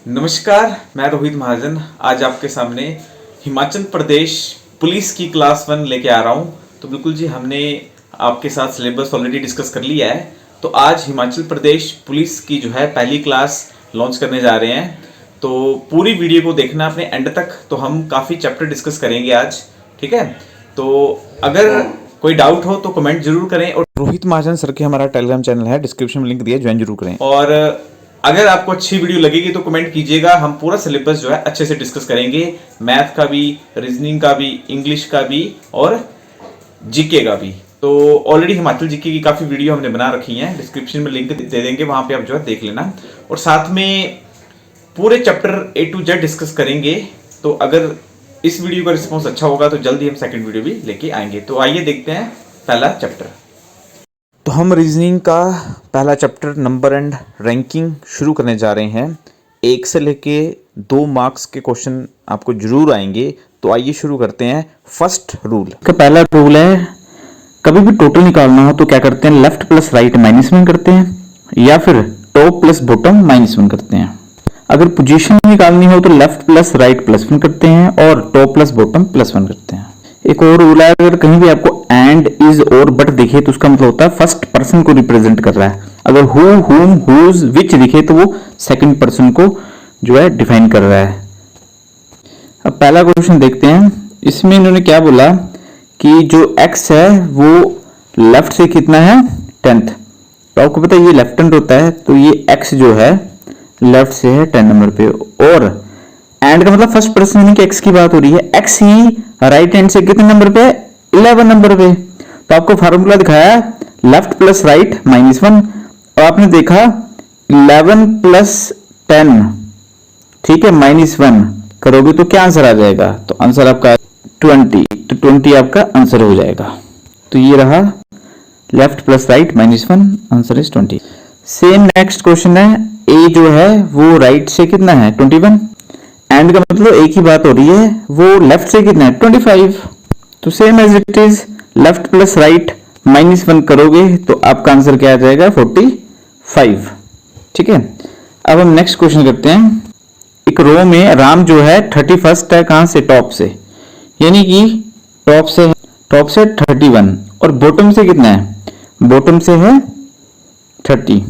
नमस्कार, मैं रोहित महाजन आज आपके सामने हिमाचल प्रदेश पुलिस की क्लास 1 लेके आ रहा हूँ। तो बिल्कुल जी, हमने आपके साथ सिलेबस ऑलरेडी डिस्कस कर लिया है। तो आज हिमाचल प्रदेश पुलिस की जो है पहली क्लास लॉन्च करने जा रहे हैं। तो पूरी वीडियो को देखना अपने एंड तक। तो हम काफ़ी चैप्टर डिस्कस करेंगे आज, ठीक है। तो अगर कोई डाउट हो तो कमेंट जरूर करें। और रोहित महाजन सर के हमारा टेलीग्राम चैनल है, डिस्क्रिप्शन में लिंक दिया, ज्वाइन जरूर करें। और अगर आपको अच्छी वीडियो लगेगी तो कमेंट कीजिएगा। हम पूरा सिलेबस जो है अच्छे से डिस्कस करेंगे, मैथ का भी, रीजनिंग का भी, इंग्लिश का भी और जीके का भी। तो ऑलरेडी हिमाचल जीके की काफ़ी वीडियो हमने बना रखी हैं, डिस्क्रिप्शन में लिंक दे देंगे, वहाँ पे आप जो है देख लेना। और साथ में पूरे chapter A to Z discuss करेंगे। तो अगर इस वीडियो का रिस्पॉन्स अच्छा होगा तो जल्दी हम सेकंड वीडियो भी लेके आएंगे। तो आइए देखते हैं पहला चैप्टर। तो हम रीजनिंग का पहला चैप्टर नंबर एंड रैंकिंग शुरू करने जा रहे हैं। 1 से लेके 2 मार्क्स के क्वेश्चन आपको जरूर आएंगे। तो आइए शुरू करते हैं। फर्स्ट रूल का पहला रूल है, कभी भी टोटल निकालना हो तो क्या करते हैं, लेफ्ट प्लस राइट -1 करते हैं या फिर टॉप प्लस बॉटम -1 करते हैं। अगर पोजीशन निकालनी हो तो लेफ्ट प्लस राइट +1 करते हैं और टॉप प्लस बॉटम +1 करते हैं। एक और रूल है, अगर कहीं भी आपको एंड, इज और बट दिखे तो उसका मतलब होता है फर्स्ट पर्सन को रिप्रेजेंट कर रहा है। अगर हु, हुम, हुज, विच दिखे तो वो सेकंड पर्सन को जो है डिफाइन कर रहा है। अब पहला क्वेश्चन देखते हैं। इसमें इन्होंने क्या बोला कि जो x है वो लेफ्ट से कितना है, 10th। तो आपको पता है ये लेफ्ट हैंड होता है, तो ये x जो है लेफ्ट से है 10 नंबर पे। और एंड का मतलब फर्स्ट पर्सन यानी कि x की बात हो रही है। x ही राइट हैंड से कितने नंबर पे, 11 नंबर पे। तो आपको फार्मूला दिखाया लेफ्ट प्लस राइट -1 और आपने देखा 11 प्लस 10, ठीक है, -1 करोगे तो क्या आंसर आ जाएगा। तो आंसर आपका 20। तो 20 आपका आंसर हो जाएगा। तो ये रहा left plus right -1, answer is 20। Same next question है, a जो है वो राइट से कितना है, 21। एंड का मतलब एक ही बात हो रही है, वो लेफ्ट से कितना है, 25। तो same as it is left plus right -1 करोगे तो आपका आंसर क्या आ जाएगा, 45। ठीक है। अब हम नेक्स्ट क्वेश्चन करते हैं। एक रो में राम जो है 31st है, कहां से, टॉप से, यानी कि टॉप से 31 और बॉटम से कितना है, बॉटम से है 30।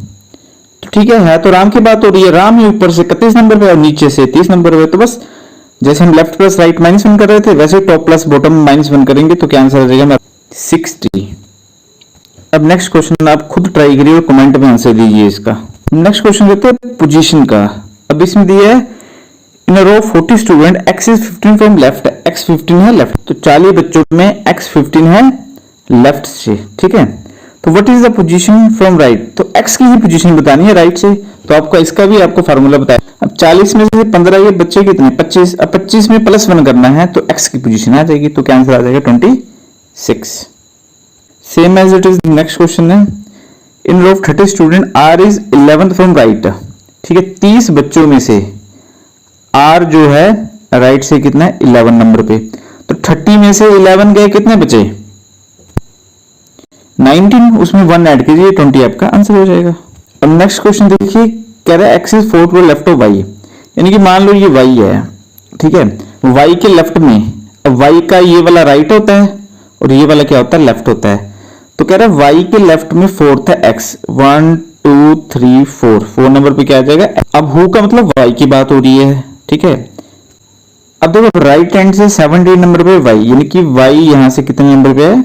तो ठीक है तो राम की बात हो रही है। राम ही ऊपर से 31 नंबर पे और नीचे से 30 नंबर पे। तो बस जैसे हम लेफ्ट प्लस राइट -1 कर रहे थे, वैसे टॉप प्लस बॉटम -1 करेंगे तो क्या आंसर आ जाएगा, 60। अब नेक्स्ट क्वेश्चन आप खुद ट्राई करिए और कमेंट में आंसर दीजिए इसका। नेक्स्ट क्वेश्चन कहते हैं पोजीशन का। अब इसमें दिया है इन अ रो 40 student, x is 15 from left, x 15 है लेफ्ट। तो 40 बच्चों में x 15 है लेफ्ट से, ठीक है। तो what is the position from right, तो x की ही पोजीशन बतानी है राइट से। तो आपको इसका भी आपको फार्मूला बताया। अब 40 में से 15 ये बच्चे कितने, 25। अब 25 में +1 करना है तो x की पोजीशन आ जाएगी। तो क्या आंसर आ जाएगा, 26। Same as it is next question है, in row 30 student, r is 11th from right, ठीक है। 30 बच्चों में से r जो है राइट से कितना है, 11 नंबर पे। तो 30 में से 11 गए, कितने बचे, 19, उसमें 1 ऐड कीजिए, 20 आपका आंसर हो जाएगा। अब नेक्स्ट क्वेश्चन देखिए, कह रहा है x is 4 to left of y, यानी कि मान लो ये y है, ठीक है। y के लेफ्ट में, अब y का ये वाला राइट होता है और ये वाला क्या होता है, लेफ्ट होता है। तो कह रहा है y के लेफ्ट में 4th है x, 1 2 3 4 नंबर पे क्या आ जाएगा। अब हु का मतलब y की बात हो रही है, ठीक है। अब देखो राइट हैंड से 17 नंबर पे y, यानी कि y यहां से कितने नंबर पे है,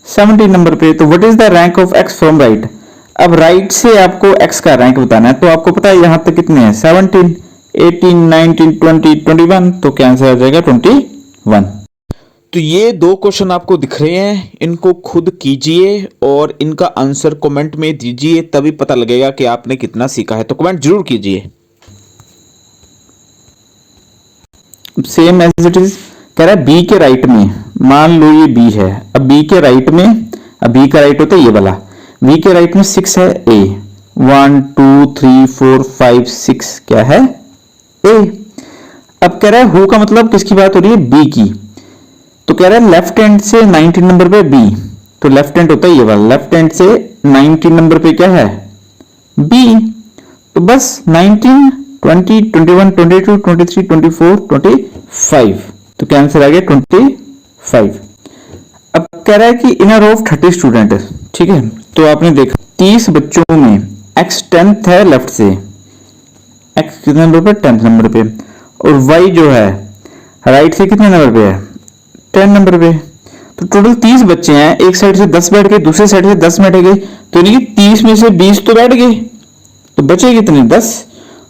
17 नंबर पे। तो what is the rank of x from right. अब राइट से आपको x का रैंक बताना है। तो आपको पता है यहां तक कितने हैं, 17, 18, 19, 20, 21। तो क्या आंसर आ जाएगा, 21। तो ये 2 क्वेश्चन आपको दिख रहे हैं, इनको खुद कीजिए और इनका आंसर कमेंट में दीजिए, तभी पता लगेगा कि आपने कितना सीखा है। तो कमेंट जरूर कीजिए। सेम एज इट इज कह रहा है बी के राइट में, मान लो ये बी है। अब बी के राइट में, अब बी का राइट होता है ये वाला, बी के राइट में 6 है, ए 1 2 3 4 5 6 क्या है, ए। अब कह रहा है हु का मतलब किसकी बात हो रही है, बी की। तो कह रहा है लेफ्ट हैंड से 19 नंबर पे बी, तो लेफ्ट हैंड होता है ये वाला, लेफ्ट हैंड से 19 नंबर पे क्या है, बी। तो बस 19 20, 21, 22, 23, 24, 25। तो क्या आंसर आ गया 25। अब कह रहा है कि इन अ रो ऑफ 30 स्टूडेंट, ठीक है। तो आपने देखा 30 बच्चों में x 10th है लेफ्ट से, x कितने नंबर पे 10th नंबर पे, और y जो है राइट से कितने नंबर पे है 10 नंबर पे। तो टोटल 30 बच्चे हैं, एक साइड से 10 बैठ गए, दूसरे साइड से 10 बैठ गए, तो यानी कि 30 में से 20 तो बैठ गए, तो बचे कितने 10।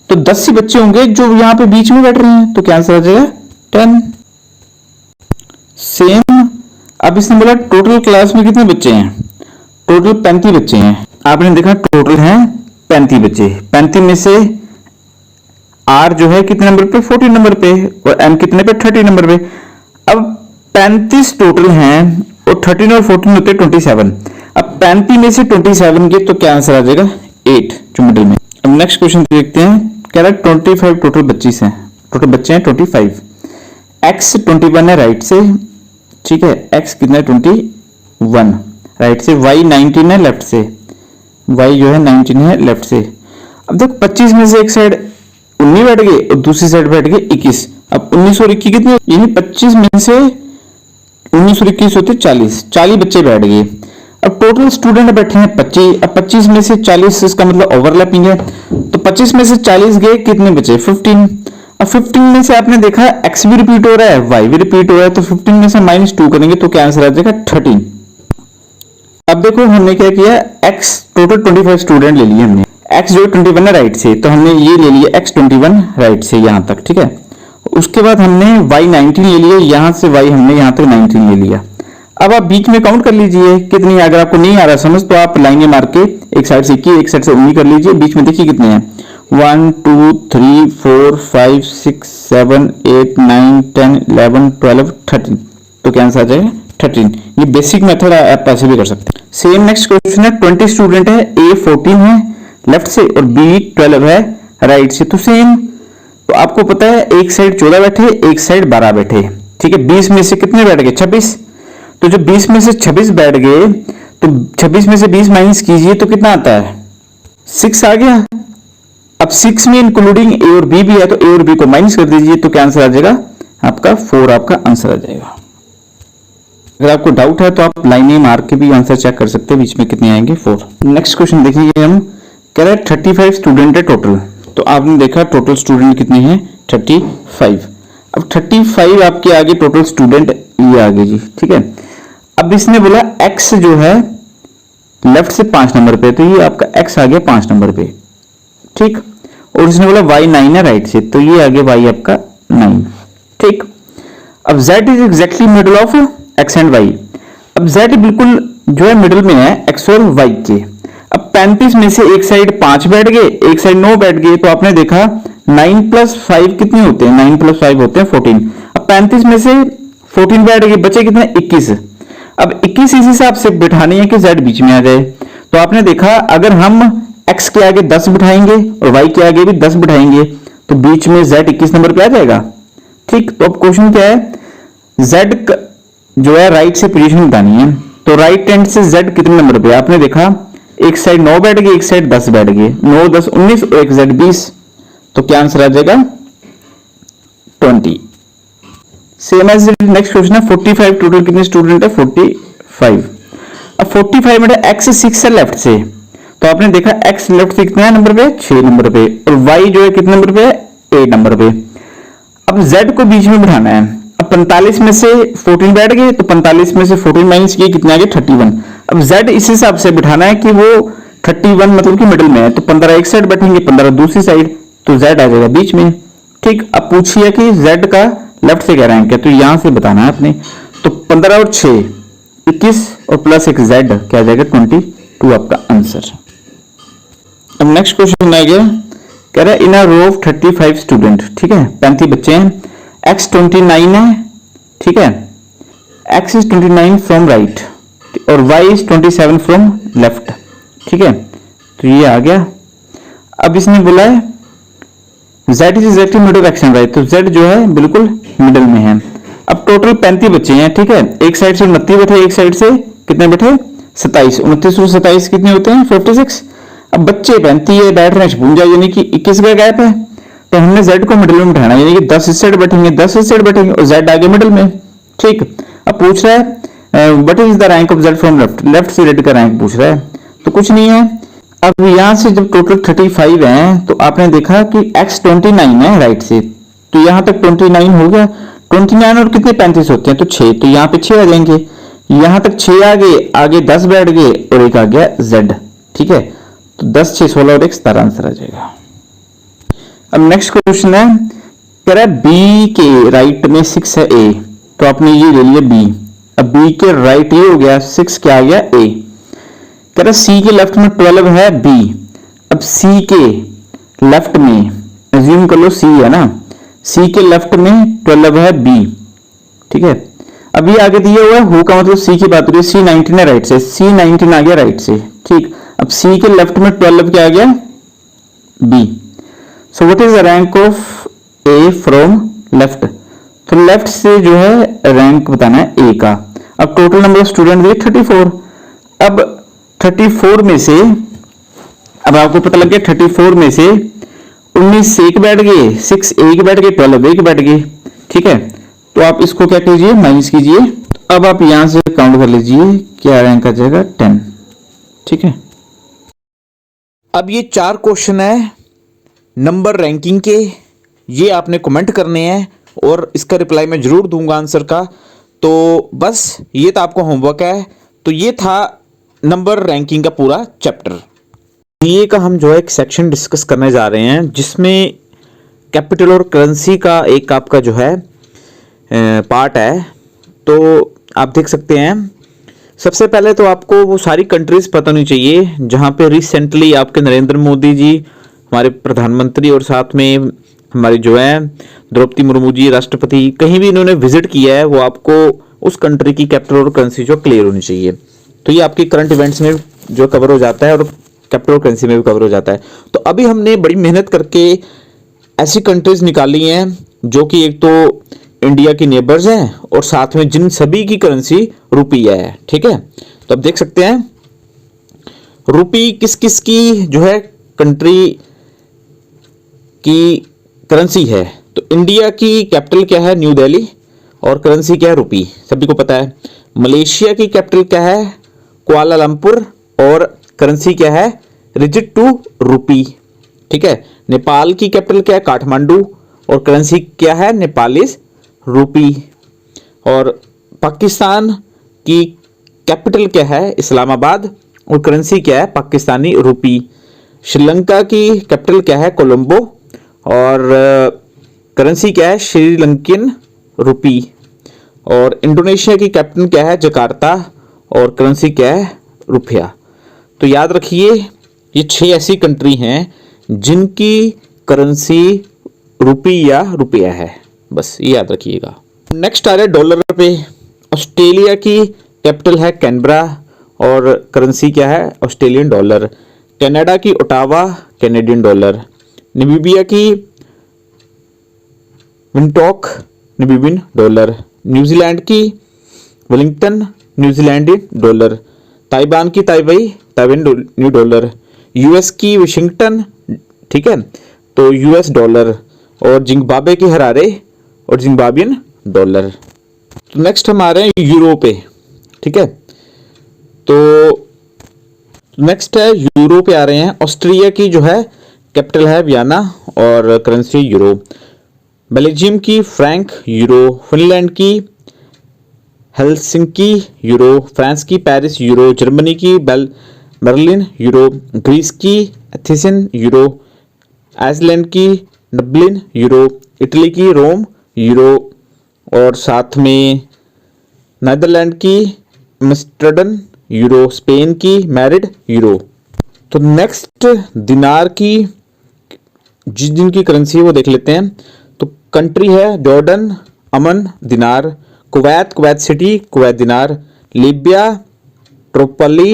तो 10 ही बच्चे होंगे जो यहाँ पे बीच में बैठ रहे हैं, तो क्या आंसर आ जाएगा 10। सेम अब इसने बोला टोटल क्लास में कितने बच्चे हैं, टोटल 35 बच्चे हैं। आपने देखा टोटल हैं 35 बच्चे, 35 में से R जो है कितने नंबर पे 40 नंबर पे, और M कितने पे 30 नंबर पे। अब 35 टोटल हैं और 13 और 14 होते 27। अब 35 में से 27 के तो क्या आंसर आ जाएगा 8 जो मिडिल में। अब नेक्स्ट क्वेश्चन देखते हैं, कह रहा है 25 टोटल बच्चे हैं, टोटल बच्चे हैं 25, x 21 है राइट से, ठीक है, x कितना है 21 राइट से, y 19 है लेफ्ट से, y जो है 19 है लेफ्ट से। अब देखो 25 में से एक साइड 19 बैठ गए और दूसरी साइड बैठ गए 21। अब 19 और 21 कितने, यानी 25 में से 19 और 21 होते 40 बच्चे बैठ गए। अब टोटल स्टूडेंट बैठे हैं 25, अब 25 में से 40, इसका मतलब ओवरलैपिंग है, तो 25 में से 40 गए, कितने बचे 15। अब 15 में से आपने देखा x भी रिपीट हो रहा है, y भी रिपीट हो रहा है, तो 15 में से -2 करेंगे तो क्या आंसर आ जाएगा 13। अब देखो हमने क्या किया, x टोटल 25 स्टूडेंट ले लिए हमने, x जो 21 है राइट से, तो हमने ये ले लिया x 21 राइट से यहां तक, ठीक है। उसके बाद हमने y 19 ले लिया, यहां से y हमने यहां तक 19 ले लिया। अब आप बीच में काउंट कर लीजिए कितनी, अगर आपको नहीं आ रहा समझ तो आप लाइनें मार के एक साइड से 21 एक साइड से 19 कर लीजिए, बीच में देखिए कितने हैं 1 2 3 4 5 6 7 8 9 10 11 12 13। तो क्या आंसर आ जाएगा 13। ये बेसिक मेथड आप ऐसे भी कर सकते हैं। सेम नेक्स्ट क्वेश्चन है, 20 स्टूडेंट है, A 14 है लेफ्ट से और B 12 है राइट से, तो सेम। तो आपको पता है एक साइड 14 बैठे, एक साइड 12 बैठे, ठीक है। 20 में से कितने बैठ गए 26, तो जब 20 में से 26 बैठ गए तो 26 में से 20 माइनस कीजिए तो कितना आता है 6 आ गया। अब 6 में इंक्लूडिंग A और B भी है, तो A और B को माइनस कर दीजिए तो क्या आंसर आ जाएगा आपका 4, आपका आंसर आ जाएगा। अगर आपको डाउट है तो आप लाइनें मार के भी आंसर चेक कर सकते हैं, बीच में कितने आएंगे 4। नेक्स्ट क्वेश्चन देखिए, हम कह रहे हैं 35 स्टूडेंट है टोटल, तो आपने देखा टोटल स्टूडेंट कितने हैं 35। अब 35 आपके आगे टोटल स्टूडेंट ये आगे जी, ठीक है। अब इसने बोला x जो है लेफ्ट से 5 नंबर पे, तो ये आपका x आ गया 5 नंबर पे, ठीक। और इसने बोला y 9 है राइट से, तो ये आगे y आपका 9, ठीक। अब z is exactly middle of x and y। अब z बिल्कुल जो है मिडल में है x और y के। अब 35 में से एक साइड 5 बैठ गए, एक साइड 9 बैठ गए, तो आपने देखा 9 + 5 कितने होते हैं, 9 + 5 होते हैं 14। अब 35 में से 14 बैठ गए, बचे कितने 21। अब 21 इस हिसाब से बिठानी है कि z बीच में आ जाए। तो आपने देखा अगर हम x के आगे 10 बिठाएंगे और y के आगे भी 10 बिठाएंगे तो बीच में z 21 नंबर पे आ जाएगा, ठीक। तो अब क्वेश्चन क्या है, z जो है राइट से पोजीशन बतानी है, तो राइट हैंड से z कितने नंबर पे, आपने देखा एक साइड 9 बैठ गई, एक साइड 10 बैठ गए, 9 10 19 और एक z 20, तो क्या आंसर आ जाएगा 20। सेम एज नेक्स्ट क्वेश्चन है 45 टोटल कितने स्टूडेंट है 45। अब 45 में x 6 है लेफ्ट से, तो आपने देखा x लेफ्ट से कितना नंबर पे 6 नंबर पे, और y जो है कितने नंबर पे 8 नंबर पे। अब z को बीच में बिठाना है। अब 45 में से 14 बैठ गए, तो 45 में से 14 माइनस किए कितना आ गया 31। अब z इस हिसाब से बिठाना है कि वो 31 मतलब कि मिडिल में है, तो 15 एक साइड बैठेंगे 15 दूसरी साइड, तो z आ जाएगा बीच में, ठीक। अब पूछिए कि z का लेफ्ट से क्या रैंक है, तो यहां से बताना है आपने। तो 15 और 6 21 और प्लस एक z क्या आ जाएगा 22 आपका आंसर। अब नेक्स्ट क्वेश्चन आ गया, कह रहा है इन अ रो ऑफ 35 स्टूडेंट, ठीक है 35 बच्चे हैं, x 29 है, ठीक है, x इज 29 फ्रॉम राइट और y इज 27 फ्रॉम लेफ्ट, ठीक है। तो ये आ गया। अब इसने बोला है z is exactly middle of x and y, तो z जो है बिल्कुल मिडल में है। अब टोटल 35 बच्चे हैं, ठीक है, एक साइड से 29 बैठे, एक साइड से कितने बैठे 27, 29 और 27 कितने होते हैं 56। अब बच्चे 35 है बैठ रहे हैं 56, यानी कि 21 का गैप है, तो हमने z को मिडिल में बैठाना, यानी कि 10 इस साइड बैठेंगे, 10 इस साइड बैठेंगे और z आगे मिडिल में। ठीक, अब पूछ रहा है what is the rank of z from left, left से z का रैंक पूछ रहा है, तो कुछ नहीं है। अब यहां से जब टोटल 35 है तो आपने देखा कि x 29 है राइट से, तो यहां तक 29 हो गया। 29 और कितने 35 होते हैं, तो 6, तो यहाँ पे 6 आ जाएंगे। यहां तक 6 आ गए, आगे 10 बैठ गए और एक आ गया z। ठीक है, तो 10 6 16 और 1 17 आंसर आ जाएगा। अब नेक्स्ट क्वेश्चन है, कह रहा है b के राइट में 6 है a, तो आपने ये ले लिया b। अब b के राइट ये हो गया 6, क्या आ गया a। कह रहा है c के लेफ्ट में 12 है b। अब c के लेफ्ट में एज्यूम कर लो c है ना, c के लेफ्ट में 12 है b। ठीक है, अब ये आगे दिया हुआ है हो का मतलब c की बात हो रही है, c 19 है राइट से, c 19 आ गया राइट से। ठीक, अब c के लेफ्ट में 12 क्या आ गया b। So what is the rank of a from left, तो लेफ्ट से जो है रैंक बताना है a का। अब टोटल नंबर ऑफ स्टूडेंट दिए 34। अब 34 में से, अब आपको पता लग गया 34 में से 19 एक बैठ गए, 6 एक बैठ गए, 12 एक बैठ गए। ठीक है, तो आप इसको क्या कीजिए, माइनस कीजिए। अब आप यहां से काउंट कर लीजिए, क्या रैंक आ जाएगा 10। ठीक है, अब ये 4 क्वेश्चन है नंबर रैंकिंग के, ये आपने कमेंट करने हैं और इसका रिप्लाई मैं जरूर दूंगा आंसर का। तो बस ये तो आपको होमवर्क है। तो ये था नंबर रैंकिंग का पूरा चैप्टर। ये का हम जो है एक सेक्शन डिस्कस करने जा रहे हैं जिसमें कैपिटल और करेंसी का एक आपका जो है पार्ट है। तो आप देख सकते हैं, सबसे पहले तो आपको वो सारी कंट्रीज पता होनी चाहिए जहां पे रिसेंटली आपके नरेंद्र मोदी जी हमारे प्रधानमंत्री और साथ में हमारी जो है द्रौपदी मुर्मू जी राष्ट्रपति, कहीं भी इन्होंने विजिट किया है, वो आपको उस कंट्री की कैपिटल और करेंसी जो क्लियर होनी चाहिए। तो ये आपके करंट इवेंट्स में जो कवर हो जाता है और कैपिटल और करेंसी में भी कवर हो जाता है। तो अभी हमने बड़ी मेहनत करके ऐसी कंट्रीज निकाली हैं जो कि एक तो इंडिया की नेबर्स हैं और साथ में जिन सभी की करेंसी रुपी है। ठीक है, तो अब देख सकते हैं रुपी किस किस की जो है कंट्री की करेंसी है। तो इंडिया की कैपिटल क्या है, न्यू दिल्ली, और करेंसी क्या है, रुपी, सभी को पता है। मलेशिया की कैपिटल क्या है, कुआलालंपुर, और करेंसी क्या है, रिजिट टू रुपी। ठीक है, नेपाल की कैपिटल क्या है, काठमांडू, और करेंसी क्या है, नेपालीज रुपी। और पाकिस्तान की कैपिटल क्या है, इस्लामाबाद, और करेंसी क्या है, पाकिस्तानी रुपी। श्रीलंका की कैपिटल क्या है, कोलंबो, और करेंसी क्या है, श्रीलंकन रुपी। और इंडोनेशिया की कैपिटल क्या है, जकार्ता, और करेंसी क्या है, रुपया। तो याद रखिए ये 6 ऐसी कंट्री हैं जिनकी करेंसी रुपी या रुपया है, बस ये याद रखिएगा। नेक्स्ट आ रहा है डॉलर पे। ऑस्ट्रेलिया की कैपिटल है कैनबरा और करेंसी क्या है, ऑस्ट्रेलियन डॉलर। कनाडा की ओटावा, कैनेडियन डॉलर। नामीबिया की विंटॉक, नामीबियन डॉलर। न्यूजीलैंड की वेलिंगटन, न्यूजीलैंडियन डॉलर। ताइवान की ताइवाई, ताइवान न्यू डॉलर। यूएस की वाशिंगटन, ठीक है, तो यूएस डॉलर। और जिम्बाब्वे की हरारे और जिम्बाब्वियन डॉलर। तो नेक्स्ट हम आ रहे हैं यूरो पे। ठीक है, तो नेक्स्ट है यूरो पे आ रहे हैं। ऑस्ट्रिया की जो है कैपिटल है वियना और करेंसी यूरो। बेल्जियम की फ्रैंक, यूरो। फिनलैंड की हेलसिंकी, यूरो। फ्रांस की पेरिस, यूरो। जर्मनी की बर्लिन, यूरो। ग्रीस की एथेंस, यूरो। आइसलैंड की डब्लिन, यूरो। इटली की रोम, यूरो। और साथ में नीदरलैंड की एम्स्टर्डम, यूरो। स्पेन की मैड्रिड, यूरो। तो नेक्स्ट दिनार की जिस दिन की करेंसी है वो देख लेते हैं। तो कंट्री है जॉर्डन, अमन, दिनार। कुवैत, कुवैत सिटी, कुवैत दिनार। लीबिया, ट्रिपोली,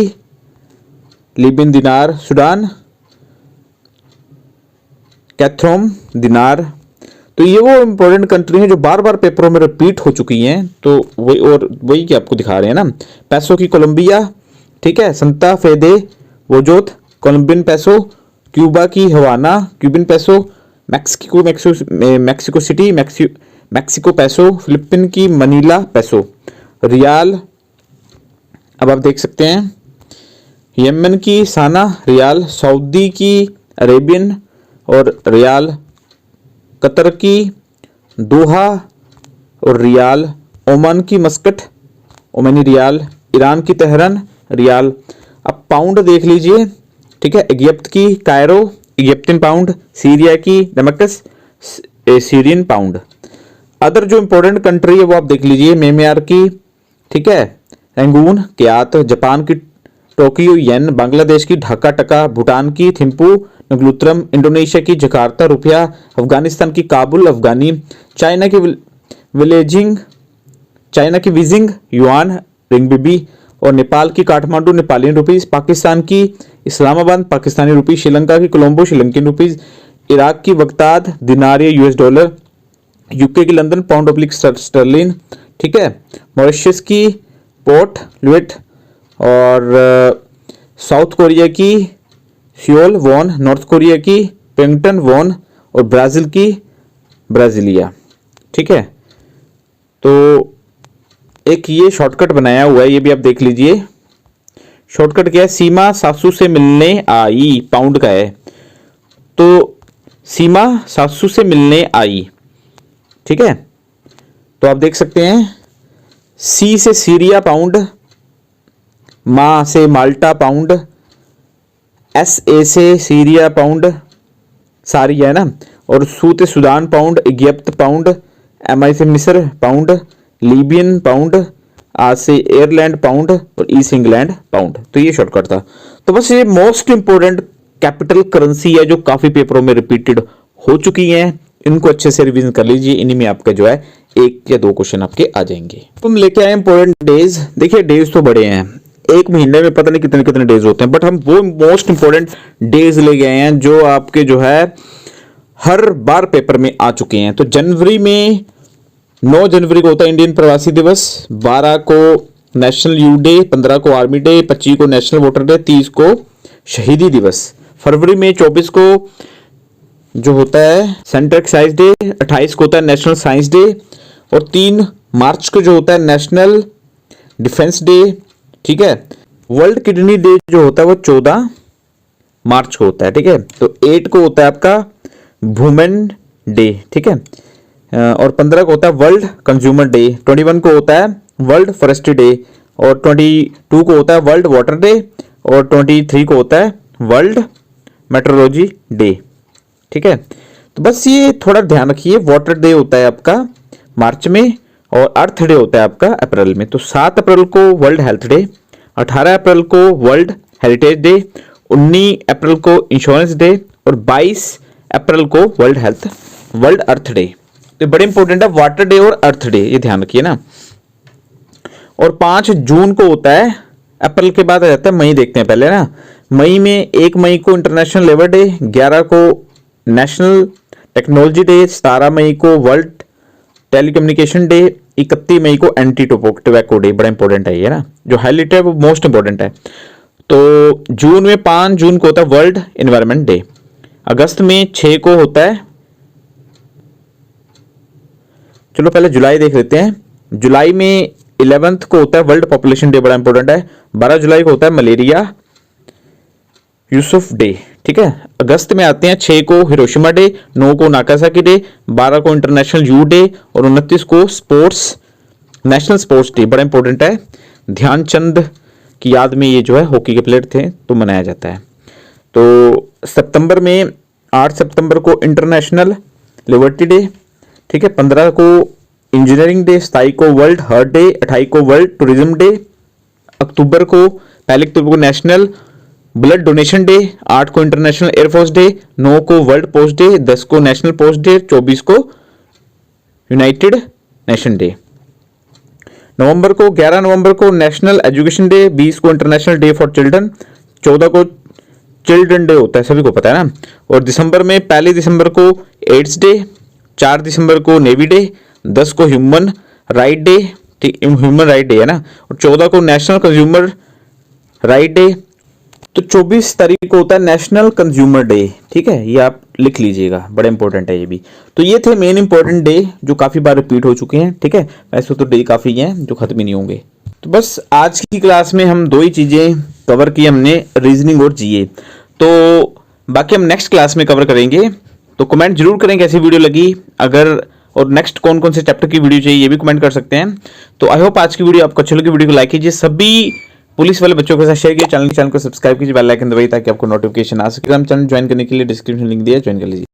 लीबियन दिनार। सूडान, कैथ्रोम, दिनार। तो ये वो इंपॉर्टेंट कंट्री है जो बार बार पेपरों में रिपीट हो चुकी हैं, तो वही कि आपको दिखा रहे हैं ना। पैसो की कोलंबिया, ठीक है, संता फेदे वोजोत, कोलंबियन पैसो। क्यूबा की हवाना, क्यूबन पैसो। मैक्सिको सिटी मैक्सिको पैसो, फिलिपिन की मनीला पैसो, रियाल अब आप देख सकते हैं, यमन की साना रियाल, सऊदी की अरेबियन और रियाल, कतर की दोहा और रियाल, ओमान की मस्कट ओमानी रियाल, ईरान की तेहरान रियाल। अब पाउंड देख लीजिए, ठीक है, इजिप्ट की कायरो इजिप्टियन पाउंड, सीरिया की दमस्कस सीरियन पाउंड। अदर जो इंपॉर्टेंट कंट्री है वो आप देख लीजिए, म्यांमार की, ठीक है, रंगून क्यात, जापान की टोक्यो येन, बांग्लादेश की ढाका टका, भूटान की थिम्पू नगलुत्रम, इंडोनेशिया की जकार्ता रुपया, अफगानिस्तान की काबुल अफगानी, चाइना की बीजिंग युआन रिंगबिबी और नेपाल की काठमांडू नेपाली रुपीस, पाकिस्तान की इस्लामाबाद पाकिस्तानी रुपी, श्रीलंका की कोलंबो श्रीलंकन रुपीस, इराक की बगदाद दिनार या यूएस डॉलर, यूके की लंदन पाउंड ऑब्लिक स्टर्लिन, ठीक है, मॉरिशस की पोर्ट लुइट और साउथ कोरिया की सियोल वॉन, नॉर्थ कोरिया की पेंगटन वॉन और ब्राजील की ब्राजीलिया, ठीक है। तो एक ये शॉर्टकट बनाया हुआ है, ये भी आप देख लीजिए। शॉर्टकट क्या है, सीमा सासू से मिलने आई, पाउंड का है, तो सीमा सासू से मिलने आई, ठीक है। तो आप देख सकते हैं, सी से सीरिया पाउंड, मा से माल्टा पाउंड, एस ए से सीरिया पाउंड सारिया है ना, और सू से Sudan pound, Egypt pound, M I से मिस्र पाउंड, लीबियन पाउंड, आज से एयरलैंड पाउंड और ईस्ट इंग्लैंड पाउंड। तो ये शॉर्टकट था। तो बस ये मोस्ट इंपोर्टेंट कैपिटल करेंसी है जो काफी पेपरों में रिपीटेड हो चुकी हैं, इनको अच्छे से रिवीजन कर लीजिए, इन्हीं में आपका जो है 1 या 2 क्वेश्चन आपके आ जाएंगे। तो हम लेके आए इंपोर्टेंट डेज। देखिए डेज तो बड़े हैं, एक महीने में पता नहीं कितने कितने डेज होते हैं, बट हम वो मोस्ट इंपोर्टेंट डेज ले गए हैं जो आपके जो है हर बार पेपर में आ चुके हैं। तो जनवरी में 9 जनवरी को होता है इंडियन प्रवासी दिवस, 12 को नेशनल यूथ डे, 15 को आर्मी डे, 25 को नेशनल वोटर डे, 30 को शहीदी दिवस। फरवरी में 24 को जो होता है सेंट्रल एक्साइज डे, 28 को होता है नेशनल साइंस डे और 3 मार्च को जो होता है नेशनल डिफेंस डे, ठीक है। वर्ल्ड किडनी डे जो होता है वो 14 मार्च को होता है, ठीक है। तो 8 को होता है आपका वुमेन डे, ठीक है, और 15 को होता है वर्ल्ड कंज्यूमर डे, 21 को होता है वर्ल्ड फॉरेस्ट्री डे और 22 को होता है वर्ल्ड वाटर डे और 23 को होता है वर्ल्ड मेट्रोलॉजी डे, ठीक है। तो बस ये थोड़ा ध्यान रखिए, वाटर डे होता है आपका मार्च में और अर्थ डे होता है आपका अप्रैल में। तो 7 अप्रैल को वर्ल्ड हेल्थ डे, 18 अप्रैल को वर्ल्ड हेरिटेज डे, 19 अप्रैल को इंश्योरेंस डे और 22 अप्रैल को वर्ल्ड अर्थ डे। तो बड़े इंपॉर्टेंट है वाटर डे और अर्थ डे, ये ध्यान रखिए ना। और 5 जून को होता है, अप्रैल के बाद आ जाता है मई, देखते हैं पहले ना। मई में 1 मई को इंटरनेशनल लेबर डे, 11 को नेशनल टेक्नोलॉजी डे, 17 मई को वर्ल्ड टेलीकम्युनिकेशन डे, 31 मई को एंटी टोबैको डे। बड़ा इंपॉर्टेंट है ये ना, जो हाईलाइट है वो मोस्ट इंपॉर्टेंट है। तो जून में 5 जून को होता है वर्ल्ड एनवायरनमेंट डे, अगस्त में 6 को होता है, चलो पहले जुलाई देख लेते हैं। जुलाई में 11 को होता है वर्ल्ड पॉपुलेशन डे, बड़ा इंपॉर्टेंट है। 12 जुलाई को होता है मलेरिया यूसुफ डे, ठीक है। अगस्त में आते हैं 6 को हिरोशिमा डे, 9 को नागासाकी डे, 12 को इंटरनेशनल यूथ डे और 29 को नेशनल स्पोर्ट्स डे, बड़ा इंपॉर्टेंट है। ध्यानचंद की याद में ये जो है हॉकी के प्लेयर थे तो मनाया जाता है। तो सितंबर में 8 सितंबर को इंटरनेशनल लिबर्टी डे, ठीक है। 15 को इंजीनियरिंग डे, 27 को वर्ल्ड हार्ट डे, 28 को वर्ल्ड टूरिज्म डे, अक्टूबर को 1 अक्टूबर को नेशनल ब्लड डोनेशन डे, 8 को इंटरनेशनल एयरफोर्स डे, 9 को वर्ल्ड पोस्ट डे, 10 को नेशनल पोस्ट डे, 24 को यूनाइटेड नेशन डे। नवंबर को 11 नवंबर को नेशनल एजुकेशन डे, 20 को इंटरनेशनल डे फॉर चिल्ड्रन, 14 को चिल्ड्रन डे होता है, सभी को पता है ना। और दिसंबर में 1 दिसंबर को एड्स डे, 4 दिसंबर को नेवी डे, 10 को human right day, human right day है ना, और 14 को नेशनल कंज्यूमर राइट डे, तो 24 तारीख को होता है नेशनल कंज्यूमर डे, ठीक है, ये आप लिख लीजिएगा, बड़ा इंपॉर्टेंट है ये भी। तो ये थे मेन इंपॉर्टेंट डे जो काफी बार रिपीट हो चुके हैं, ठीक है। वैसे तो डे काफी हैं जो खत्म ही नहीं होंगे। तो बस आज की क्लास में हम दो ही चीजें कवर की हमने, रीजनिंग और जीए। तो बाकी हम नेक्स्ट क्लास में कवर करेंगे। तो कमेंट जरूर करें कैसी वीडियो लगी, अगर और नेक्स्ट कौन कौन से चैप्टर की वीडियो चाहिए ये भी कमेंट कर सकते हैं। तो आई होप आज की वीडियो आपको अच्छी लगी। वीडियो को लाइक कीजिए, सभी पुलिस वाले बच्चों के साथ शेयर कीजिए, चैनल को सब्सक्राइब कीजिए, बेल आइकन दबाइए ताकि आपको नोटिफिकेशन आ सके। हम चैनल ज्वाइन करने के लिए डिस्क्रिप्शन लिंक दिया, ज्वाइन कर लीजिए।